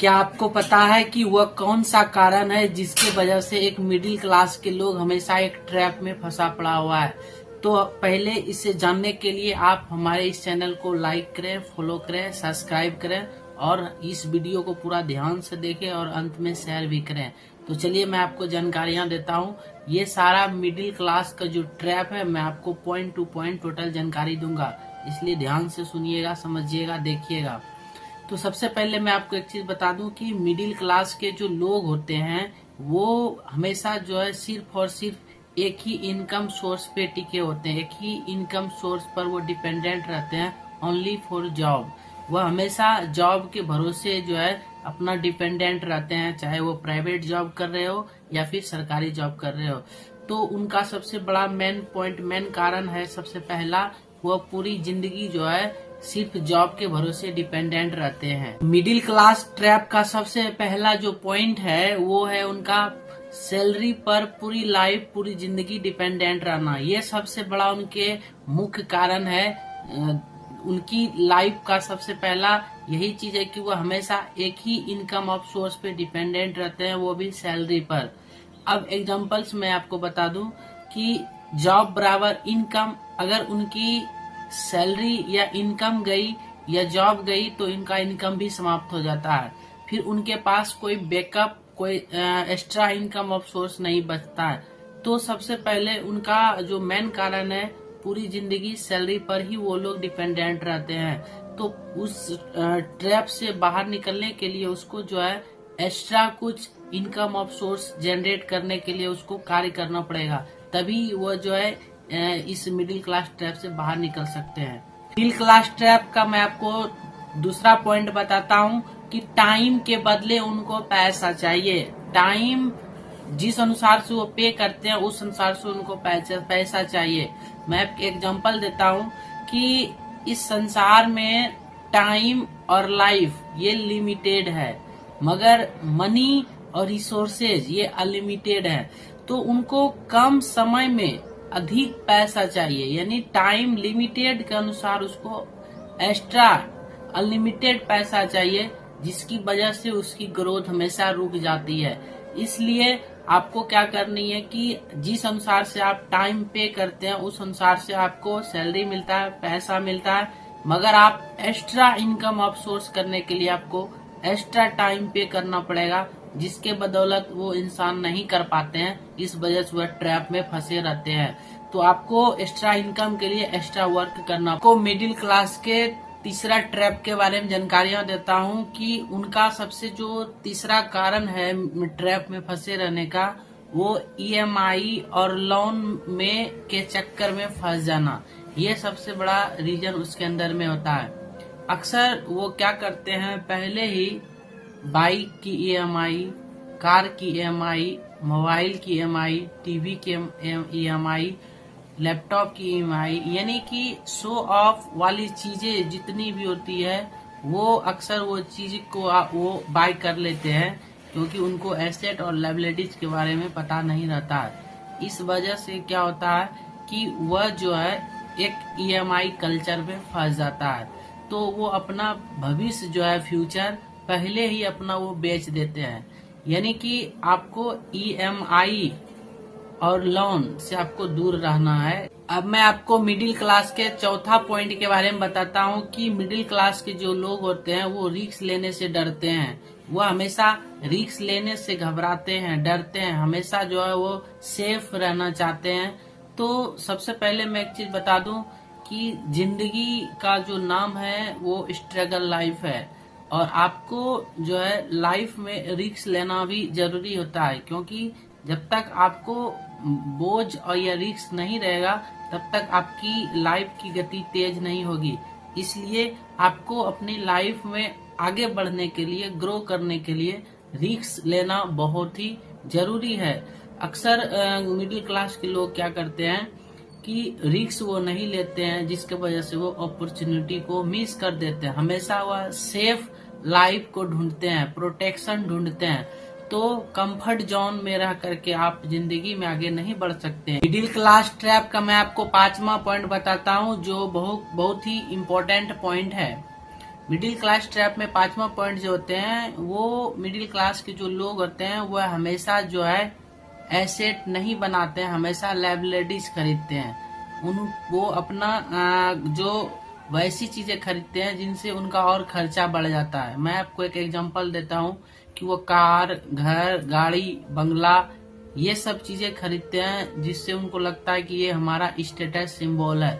क्या आपको पता है कि वह कौन सा कारण है जिसकी वजह से एक मिडिल क्लास के लोग हमेशा एक ट्रैप में फंसा पड़ा हुआ है? तो पहले इसे जानने के लिए आप हमारे इस चैनल को लाइक करें, फॉलो करें, सब्सक्राइब करें और इस वीडियो को पूरा ध्यान से देखें और अंत में शेयर भी करें। तो चलिए मैं आपको जानकारियां देता हूं। ये सारा मिडिल क्लास का जो ट्रैप है मैं आपको पॉइंट टू पॉइंट टोटल जानकारी दूंगा, इसलिए ध्यान से सुनिएगा, समझिएगा, देखिएगा। तो सबसे पहले मैं आपको एक चीज बता दूं कि मिडिल क्लास के जो लोग होते हैं वो हमेशा जो है सिर्फ और सिर्फ एक ही इनकम सोर्स पे टिके होते हैं, एक ही इनकम सोर्स पर वो डिपेंडेंट रहते हैं, ओनली फॉर जॉब। वह हमेशा जॉब के भरोसे जो है अपना डिपेंडेंट रहते हैं, चाहे वो प्राइवेट जॉब कर रहे हो या फिर सरकारी जॉब कर रहे हो। तो उनका सबसे बड़ा मेन कारण है, सबसे पहला, वह पूरी जिंदगी जो है सिर्फ जॉब के भरोसे डिपेंडेंट रहते हैं। मिडिल क्लास ट्रैप का सबसे पहला जो पॉइंट है वो है उनका सैलरी पर पूरी लाइफ, पूरी जिंदगी डिपेंडेंट रहना। ये सबसे बड़ा उनके मुख्य कारण है। उनकी लाइफ का सबसे पहला यही चीज है कि वो हमेशा एक ही इनकम ऑफ सोर्स पे डिपेंडेंट रहते हैं, वो भी सैलरी पर। अब एग्जांपल्स मैं आपको बता दूं कि जॉब बराबर इनकम, अगर उनकी सैलरी या इनकम गई या जॉब गई तो इनका इनकम भी समाप्त हो जाता है। फिर उनके पास कोई बैकअप, कोई एक्स्ट्रा इनकम ऑफ सोर्स नहीं बचता है। तो सबसे पहले उनका जो मेन कारण है, पूरी जिंदगी सैलरी पर ही वो लोग डिपेंडेंट रहते हैं। तो उस ट्रैप से बाहर निकलने के लिए उसको जो है एक्स्ट्रा कुछ इनकम ऑफ सोर्स जनरेट करने के लिए उसको कार्य करना पड़ेगा, तभी वो जो है इस मिडिल क्लास ट्रैप से बाहर निकल सकते हैं। मिडिल क्लास ट्रैप का मैं आपको दूसरा पॉइंट बताता हूँ कि टाइम के बदले उनको पैसा चाहिए। टाइम जिस अनुसार से वो पे करते हैं उस अनुसार से उनको पैसा चाहिए। मैं एक एग्जांपल देता हूँ कि इस संसार में टाइम और लाइफ ये लिमिटेड है, मगर मनी और रिसोर्सेज ये अनलिमिटेड है। तो उनको कम समय में अधिक पैसा चाहिए, यानी टाइम लिमिटेड के अनुसार उसको एक्स्ट्रा अनलिमिटेड पैसा चाहिए, जिसकी वजह से उसकी ग्रोथ हमेशा रुक जाती है। इसलिए आपको क्या करनी है कि जिस अनुसार से आप टाइम पे करते हैं उस अनुसार से आपको सैलरी मिलता है, पैसा मिलता है, मगर आप एक्स्ट्रा इनकम ऑफ सोर्स करने के लिए आपको एक्स्ट्रा टाइम पे करना पड़ेगा, जिसके बदौलत वो इंसान नहीं कर पाते हैं। इस वजह से वह ट्रैप में फंसे रहते हैं। तो आपको एक्स्ट्रा इनकम के लिए एक्स्ट्रा वर्क करना। आपको मिडिल क्लास के तीसरा ट्रैप के बारे में जानकारियां देता हूं कि उनका सबसे जो तीसरा कारण है ट्रैप में फंसे रहने का, वो ईएमआई और लोन में के चक्कर में फंस जाना। ये सबसे बड़ा रीजन उसके अंदर में होता है। अक्सर वो क्या करते हैं, पहले ही बाइक की ईएमआई, कार की ईएमआई, मोबाइल की ईएमआई, टीवी की ईएमआई, लैपटॉप की ईएमआई, यानी कि शो ऑफ वाली चीजें जितनी भी होती है वो अक्सर वो चीज को वो बाय कर लेते हैं, क्योंकि उनको एसेट और लायबिलिटीज के बारे में पता नहीं रहता है। इस वजह से क्या होता है कि वह जो है एक ईएमआई कल्चर में फंस जाता है। तो वो अपना भविष्य जो है, फ्यूचर पहले ही अपना वो बेच देते हैं। यानी कि आपको ईएमआई और लोन से आपको दूर रहना है। अब मैं आपको मिडिल क्लास के चौथा पॉइंट के बारे में बताता हूँ कि मिडिल क्लास के जो लोग होते हैं वो रिस्क लेने से डरते हैं। वो हमेशा रिस्क लेने से घबराते हैं, डरते हैं, हमेशा जो है वो सेफ रहना चाहते हैं। तो सबसे पहले मैं एक चीज बता दूं कि जिंदगी का जो नाम है वो स्ट्रगल लाइफ है, और आपको जो है लाइफ में रिस्क लेना भी जरूरी होता है, क्योंकि जब तक आपको बोझ और या रिस्क नहीं रहेगा तब तक आपकी लाइफ की गति तेज नहीं होगी। इसलिए आपको अपनी लाइफ में आगे बढ़ने के लिए, ग्रो करने के लिए रिस्क लेना बहुत ही जरूरी है। अक्सर मिडिल क्लास के लोग क्या करते हैं कि रिस्क वो नहीं लेते हैं, जिसके वजह से वो अपॉर्चुनिटी को मिस कर देते हैं। हमेशा वह सेफ लाइफ को ढूंढते हैं, प्रोटेक्शन ढूंढते हैं। तो कंफर्ट जोन में रह करके आप जिंदगी में आगे नहीं बढ़ सकते हैं। मिडिल क्लास ट्रैप का मैं आपको पांचवा पॉइंट बताता हूँ, जो बहुत ही इम्पोर्टेंट पॉइंट है। मिडिल क्लास ट्रैप में पांचवा पॉइंट जो होते हैं, वो मिडिल क्लास के जो लोग होते हैं वह हमेशा जो है एसेट नहीं बनाते हैं, हमेशा लायबिलिटीज खरीदते हैं। वो अपना जो वैसी चीजें खरीदते हैं जिनसे उनका और खर्चा बढ़ जाता है। मैं आपको एक एग्जांपल देता हूँ कि वो कार, घर, गाड़ी, बंगला, ये सब चीजें खरीदते हैं जिससे उनको लगता है कि ये हमारा स्टेटस सिंबल है।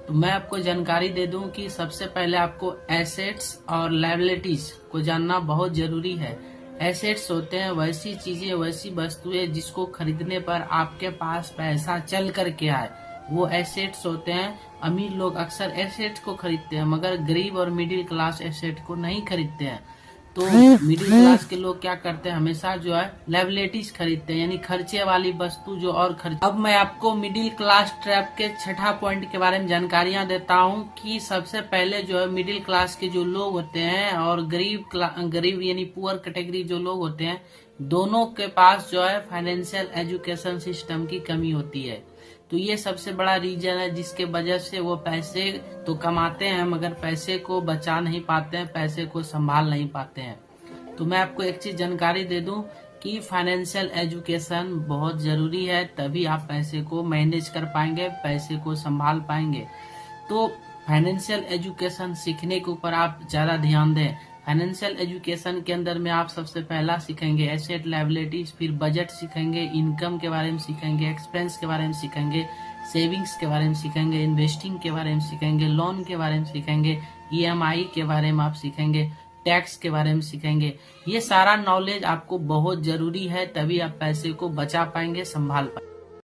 तो मैं आपको जानकारी दे दूं कि सबसे पहले आपको एसेट्स और लायबिलिटीज को जानना बहुत जरूरी है। एसेट्स होते हैं वैसी चीजें, वैसी वस्तुएं जिसको खरीदने पर आपके पास पैसा चल करके आए, वो एसेट्स होते हैं। अमीर लोग अक्सर एसेट्स को खरीदते हैं, मगर गरीब और मिडिल क्लास एसेट को नहीं खरीदते हैं। तो मिडिल क्लास के लोग क्या करते हैं, हमेशा जो है लायबिलिटीज खरीदते हैं, यानी खर्चे वाली वस्तु जो और खर्च। अब मैं आपको मिडिल क्लास ट्रैप के छठा पॉइंट के बारे में जानकारियां देता हूं कि सबसे पहले जो है मिडिल क्लास के जो लोग होते हैं और गरीब यानी पुअर कैटेगरी जो लोग होते हैं, दोनों के पास जो है फाइनेंशियल एजुकेशन सिस्टम की कमी होती है। तो ये सबसे बड़ा रीजन है जिसके वजह से वो पैसे तो कमाते हैं मगर पैसे को बचा नहीं पाते हैं, पैसे को संभाल नहीं पाते हैं। तो मैं आपको एक चीज जानकारी दे दूं कि फाइनेंशियल एजुकेशन बहुत जरूरी है, तभी आप पैसे को मैनेज कर पाएंगे, पैसे को संभाल पाएंगे। तो फाइनेंशियल एजुकेशन सीखने के ऊपर आप ज्यादा ध्यान दें। फाइनेंशियल एजुकेशन के अंदर में आप सबसे पहला सीखेंगे एसेट लायबिलिटीज, फिर बजट सीखेंगे, इनकम के बारे में सीखेंगे, एक्सपेंस के बारे में सीखेंगे, सेविंग्स के बारे में सीखेंगे, इन्वेस्टिंग के बारे में सीखेंगे, लोन के बारे में सीखेंगे, ईएमआई के बारे में आप सीखेंगे, टैक्स के बारे में सीखेंगे। ये सारा नॉलेज आपको बहुत जरूरी है, तभी आप पैसे को बचा पाएंगे, संभाल पाएंगे।